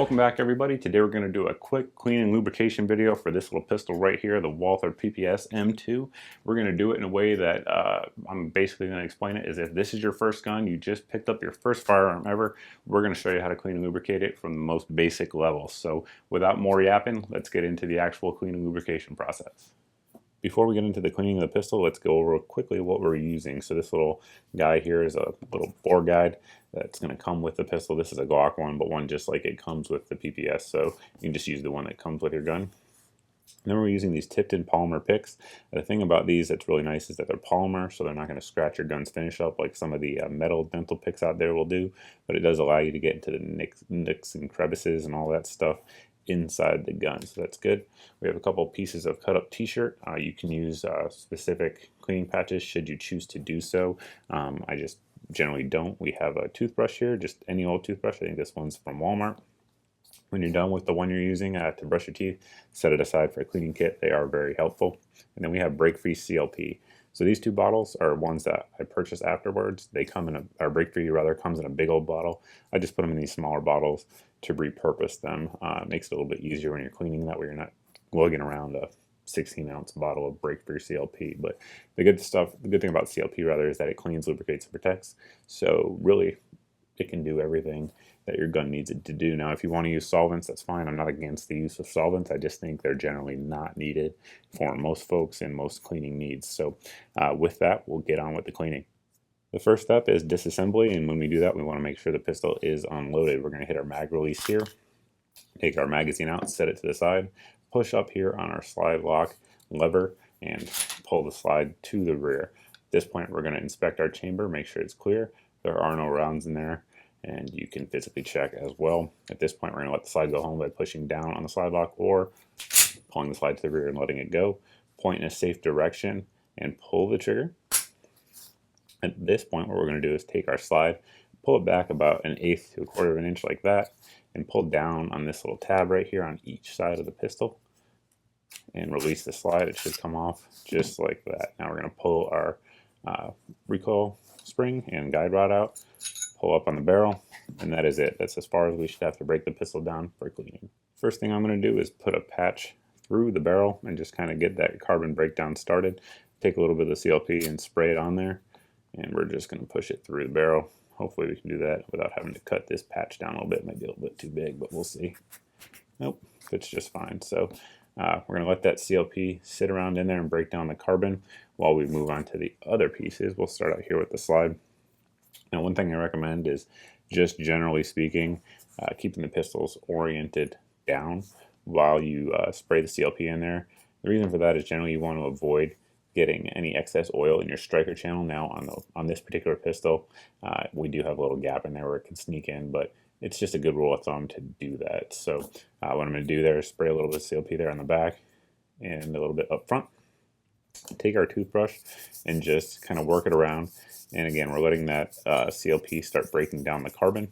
Welcome back, everybody. Today we're going to do a quick clean and lubrication video for this little pistol right here, the Walther PPS M2. We're going to do it in a way that I'm basically going to explain it as if this is your first gun, you just picked up your first firearm ever. We're going to show you how to clean and lubricate it from the most basic level. So without more yapping, let's get into the actual clean and lubrication process. Before we get into the cleaning of the pistol, let's go over quickly what we're using. So this little guy here is a little bore guide that's going to come with the pistol. This is a Glock one, but one just like it comes with the PPS, so you can just use the one that comes with your gun. And then we're using these tipped-in polymer picks. The thing about these that's really nice is that they're polymer, so they're not going to scratch your gun's finish up like some of the metal dental picks out there will do, but it does allow you to get into the nicks and crevices and all that stuff inside the gun, so that's good. We have a couple pieces of cut up t-shirt. You can use specific cleaning patches should you choose to do so. I just generally don't. We have a toothbrush here, just any old toothbrush. I think this one's from Walmart. When you're done with the one you're using to brush your teeth, set it aside for a cleaning kit. They are very helpful. And then we have break-free CLP. So these two bottles are ones that I purchased afterwards. They come in or break-free rather comes in a big old bottle. I just put them in these smaller bottles to repurpose them. It makes it a little bit easier when you're cleaning, that way you're not lugging around a 16-ounce bottle of break-free CLP. But the good thing about CLP rather is that it cleans, lubricates, and protects. So really, it can do everything that your gun needs it to do. Now, if you want to use solvents, that's fine. I'm not against the use of solvents. I just think they're generally not needed for most folks and most cleaning needs. So with that, we'll get on with the cleaning. The first step is disassembly, and when we do that, we want to make sure the pistol is unloaded. We're going to hit our mag release here, take our magazine out, set it to the side, push up here on our slide lock lever, and pull the slide to the rear. At this point, we're going to inspect our chamber, make sure it's clear. There are no rounds in there, and you can physically check as well. At this point, we're going to let the slide go home by pushing down on the slide lock or pulling the slide to the rear and letting it go. Point in a safe direction and pull the trigger. At this point, what we're going to do is take our slide, pull it back about 1/8 to 1/4 of an inch like that, and pull down on this little tab right here on each side of the pistol, and release the slide. It should come off just like that. Now we're going to pull our recoil spring and guide rod out, pull up on the barrel, and that is it. That's as far as we should have to break the pistol down for cleaning. First thing I'm going to do is put a patch through the barrel and just kind of get that carbon breakdown started. Take a little bit of the CLP and spray it on there, and we're just going to push it through the barrel. Hopefully we can do that without having to cut this patch down a little bit. It might be a little bit too big, but we'll see. Nope, fits just fine. So we're going to let that CLP sit around in there and break down the carbon while we move on to the other pieces. We'll start out here with the slide. Now, one thing I recommend is, just generally speaking, keeping the pistols oriented down while you spray the CLP in there. The reason for that is generally you want to avoid getting any excess oil in your striker channel. Now on this particular pistol, we do have a little gap in there where it can sneak in, but it's just a good rule of thumb to do that. So what I'm going to do there is spray a little bit of CLP there on the back and a little bit up front. Take our toothbrush and just kind of work it around. And again, we're letting that CLP start breaking down the carbon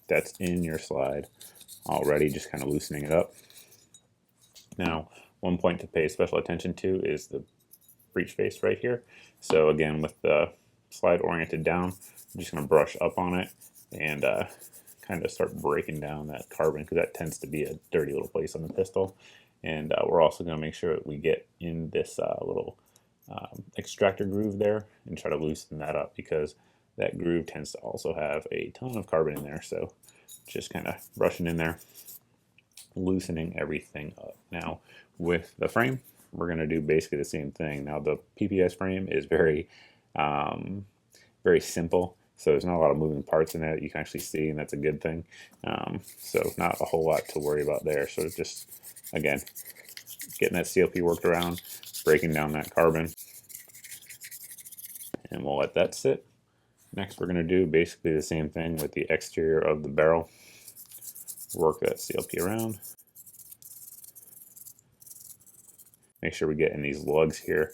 that's in your slide already, just kind of loosening it up. Now, one point to pay special attention to is the breech face right here. So again, with the slide oriented down, I'm just going to brush up on it and kind of start breaking down that carbon, because that tends to be a dirty little place on the pistol. And we're also going to make sure that we get in this little extractor groove there and try to loosen that up, because that groove tends to also have a ton of carbon in there. So just kind of brushing in there, loosening everything up. Now with the frame, we're going to do basically the same thing. Now the PPS frame is very simple, so there's not a lot of moving parts in there that you can actually see, and that's a good thing. So not a whole lot to worry about there. So just, again, getting that CLP worked around, breaking down that carbon, and we'll let that sit. Next, we're going to do basically the same thing with the exterior of the barrel. Work that CLP around. Make sure we get in these lugs here.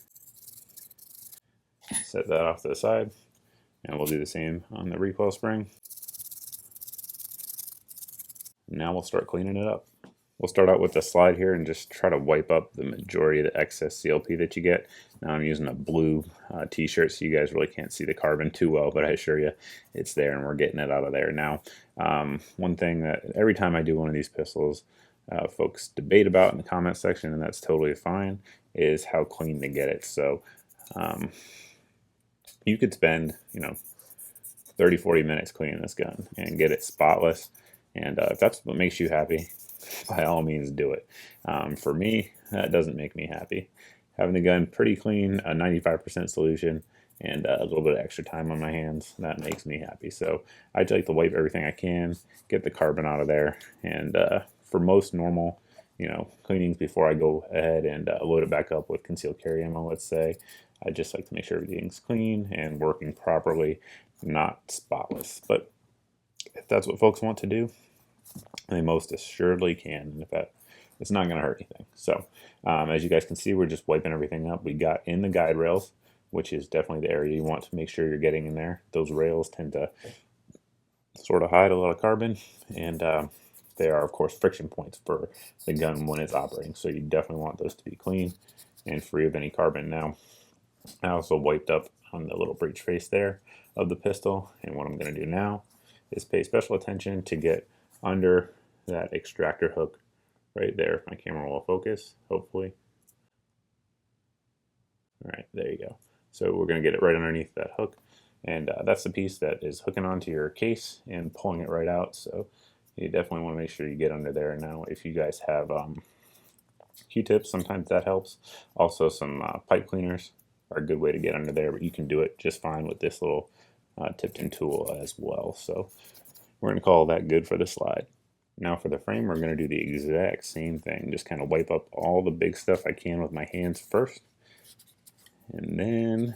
Set that off to the side, and we'll do the same on the recoil spring. Now we'll start cleaning it up. We'll start out with the slide here and just try to wipe up the majority of the excess CLP that you get. Now I'm using a blue t-shirt, so you guys really can't see the carbon too well, but I assure you it's there and we're getting it out of there. Now One thing that every time I do one of these pistols, folks debate about in the comment section, and that's totally fine, is how clean to get it. So um, you could spend, 30-40 minutes cleaning this gun and get it spotless. And if that's what makes you happy, by all means do it. For me, that doesn't make me happy. Having the gun pretty clean, a 95% solution, and a little bit of extra time on my hands, that makes me happy. So I like to wipe everything I can, get the carbon out of there, and for most normal, cleanings before I go ahead and load it back up with concealed carry ammo, let's say, I just like to make sure everything's clean and working properly, not spotless. But if that's what folks want to do, they most assuredly can. And if that, it's not going to hurt anything. So as you guys can see, we're just wiping everything up. We got in the guide rails, which is definitely the area you want to make sure you're getting in there. Those rails tend to sort of hide a lot of carbon, and they are, of course, friction points for the gun when it's operating. So you definitely want those to be clean and free of any carbon. Now, I also wiped up on the little breech face there of the pistol, and what I'm going to do now is pay special attention to get under that extractor hook right there. If my camera will focus, hopefully. All right, there you go. So we're going to get it right underneath that hook, and that's the piece that is hooking onto your case and pulling it right out. So you definitely want to make sure you get under there. Now, if you guys have Q-tips, sometimes that helps. Also, some pipe cleaners are a good way to get under there, but you can do it just fine with this little tipped-in tool as well. So we're going to call that good for the slide. Now for the frame, we're going to do the exact same thing. Just kind of wipe up all the big stuff I can with my hands first. And then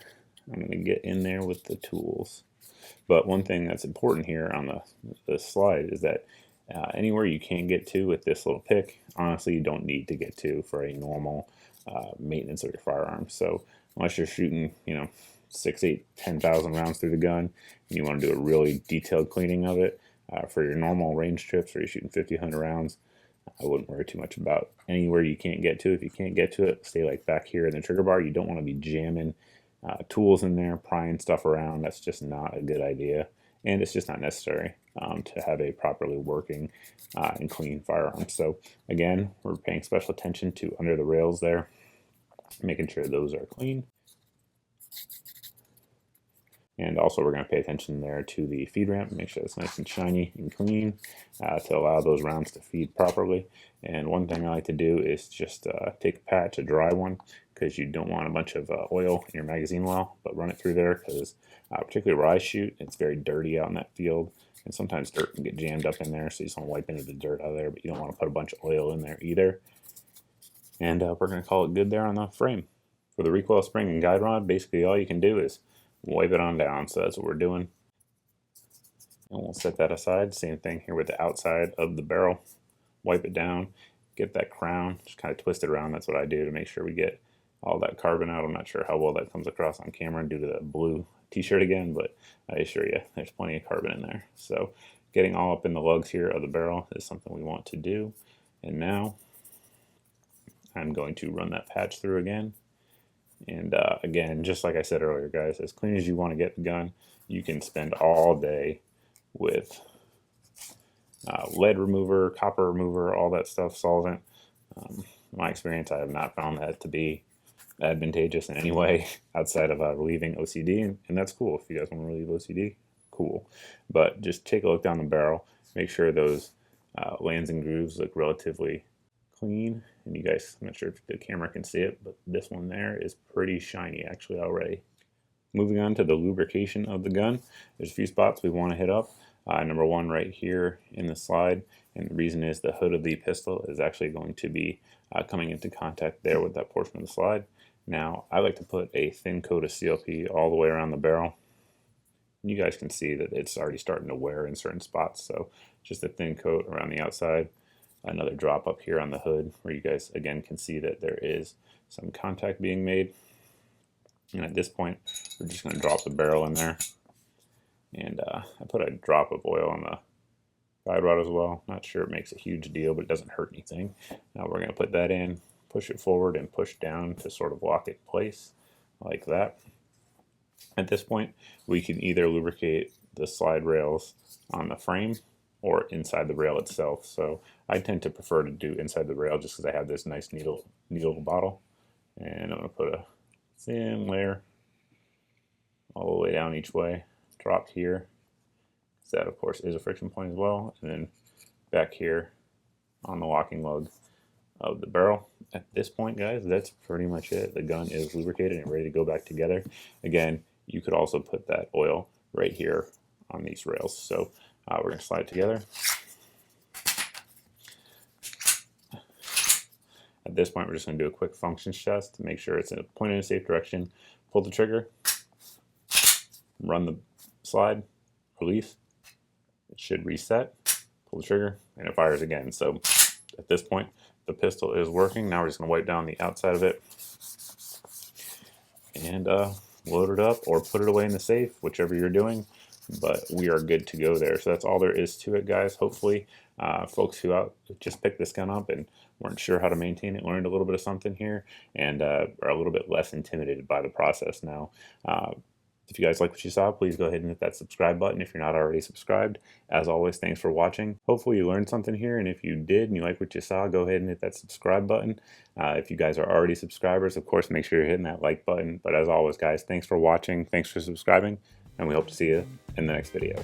I'm going to get in there with the tools. But one thing that's important here on the slide is that anywhere you can get to with this little pick, honestly, you don't need to get to for a normal maintenance of your firearm. So unless you're shooting, 6, 8, 10,000 rounds through the gun, and you want to do a really detailed cleaning of it, for your normal range trips where you're shooting 50, 100 rounds, I wouldn't worry too much about anywhere you can't get to. If you can't get to it, stay like back here in the trigger bar. You don't want to be jamming tools in there, prying stuff around. That's just not a good idea, and it's just not necessary to have a properly working and clean firearm. So again, we're paying special attention to under the rails there, making sure those are clean. And also we're going to pay attention there to the feed ramp, make sure it's nice and shiny and clean to allow those rounds to feed properly. And one thing I like to do is just take a patch, a dry one, because you don't want a bunch of oil in your magazine well, but run it through there because particularly where I shoot, it's very dirty out in that field. And sometimes dirt can get jammed up in there, so you just want to wipe any of the dirt out of there, but you don't want to put a bunch of oil in there either. And we're going to call it good there on the frame. For the recoil spring and guide rod, basically all you can do is wipe it on down. So that's what we're doing. And we'll set that aside. Same thing here with the outside of the barrel. Wipe it down, get that crown, just kind of twist it around. That's what I do to make sure we get all that carbon out. I'm not sure how well that comes across on camera due to the blue t-shirt again, but I assure you there's plenty of carbon in there. So getting all up in the lugs here of the barrel is something we want to do. And now I'm going to run that patch through again. And again, just like I said earlier, guys, as clean as you want to get the gun, you can spend all day with lead remover, copper remover, all that stuff, solvent. In my experience, I have not found that to be advantageous in any way outside of relieving OCD, and that's cool. If you guys want to relieve OCD, cool. But just take a look down the barrel, make sure those lands and grooves look relatively clean. And you guys, I'm not sure if the camera can see it, but this one there is pretty shiny actually already. Moving on to the lubrication of the gun, there's a few spots we want to hit up. Number one right here in the slide, and the reason is the hood of the pistol is actually going to be coming into contact there with that portion of the slide. Now, I like to put a thin coat of CLP all the way around the barrel. You guys can see that it's already starting to wear in certain spots, so just a thin coat around the outside. Another drop up here on the hood where you guys again can see that there is some contact being made. And at this point, we're just going to drop the barrel in there. And I put a drop of oil on the guide rod as well. Not sure it makes a huge deal, but it doesn't hurt anything. Now we're going to put that in, push it forward, and push down to sort of lock it in place like that. At this point, we can either lubricate the slide rails on the frame or inside the rail itself. So I tend to prefer to do inside the rail just because I have this nice neat little bottle. And I'm going to put a thin layer all the way down each way, drop here. So that of course is a friction point as well. And then back here on the locking lug of the barrel. At this point, guys, that's pretty much it. The gun is lubricated and ready to go back together. Again, you could also put that oil right here on these rails. So we're going to slide it together. At this point, we're just going to do a quick functions test to make sure it's pointed in a safe direction. Pull the trigger, run the slide, release. It should reset. Pull the trigger, and it fires again. So at this point, the pistol is working. Now we're just going to wipe down the outside of it and load it up or put it away in the safe, whichever you're doing. But we are good to go there. So that's all there is to it, guys. Hopefully, folks who just picked this gun up and weren't sure how to maintain it learned a little bit of something here and are a little bit less intimidated by the process now. If you guys like what you saw, please go ahead and hit that subscribe button if you're not already subscribed. As always, thanks for watching. Hopefully you learned something here, and if you did and you like what you saw, go ahead and hit that subscribe button. If you guys are already subscribers, of course, make sure you're hitting that like button. But as always, guys, thanks for watching, thanks for subscribing, and we hope to see you in the next video.